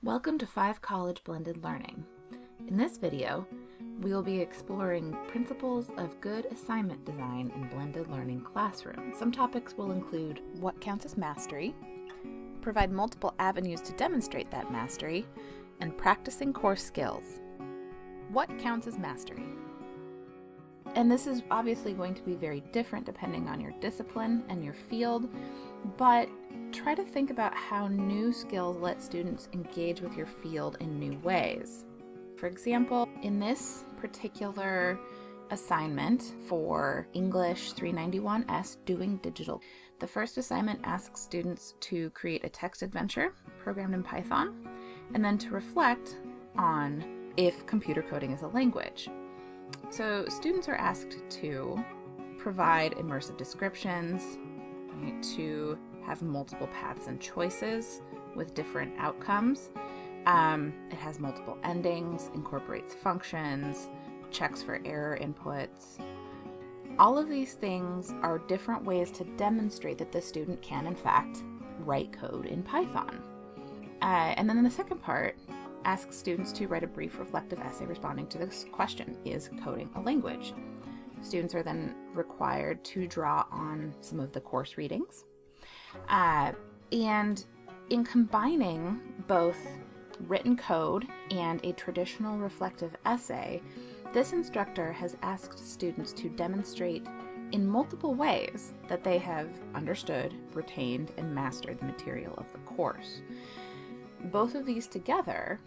Welcome to 5 College Blended Learning. In this video, we will be exploring principles of good assignment design in blended learning classrooms. Some topics will include what counts as mastery, provide multiple avenues to demonstrate that mastery, and practicing core skills. What counts as mastery? And this is obviously going to be very different depending on your discipline and your field, but try to think about how new skills let students engage with your field in new ways. For example, in this particular assignment for English 391S Doing Digital, the first assignment asks students to create a text adventure programmed in Python, and then to reflect on if computer coding is a language. So students are asked to provide immersive descriptions, right, to have multiple paths and choices with different outcomes. It has multiple endings, incorporates functions, checks for error inputs. All of these things are different ways to demonstrate that the student can, in fact, write code in Python. And then in the second part, asks students to write a brief reflective essay responding to this question: is coding a language? Students are then required to draw on some of the course readings. And in combining both written code and a traditional reflective essay, this instructor has asked students to demonstrate in multiple ways that they have understood, retained, and mastered the material of the course. Both of these together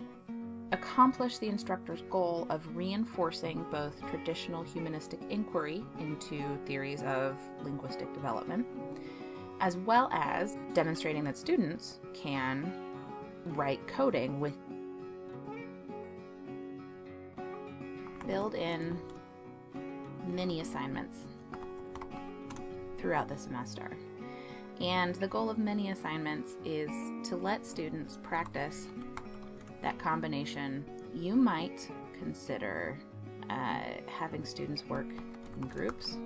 accomplish the instructor's goal of reinforcing both traditional humanistic inquiry into theories of linguistic development, as well as demonstrating that students can write coding with build-in mini assignments throughout the semester. And the goal of mini assignments is to let students practice that combination. You might consider having students work in groups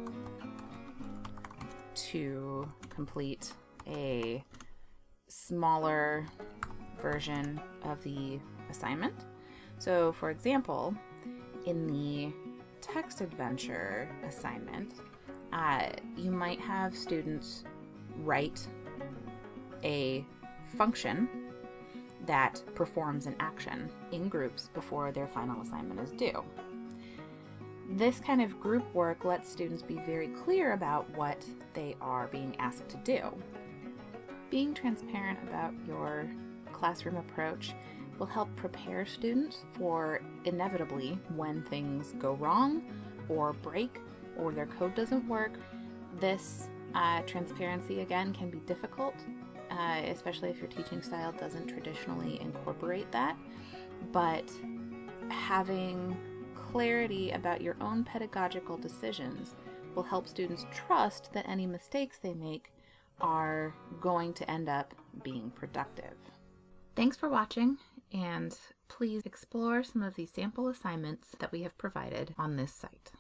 to complete a smaller version of the assignment. So, for example, in the text adventure assignment, you might have students write a function that performs an action in groups before their final assignment is due. This kind of group work lets students be very clear about what they are being asked to do. Being transparent about your classroom approach will help prepare students for inevitably when things go wrong or break or their code doesn't work. This transparency, again, can be difficult, especially if your teaching style doesn't traditionally incorporate that. But having clarity about your own pedagogical decisions will help students trust that any mistakes they make are going to end up being productive. Thanks for watching, and please explore some of the sample assignments that we have provided on this site.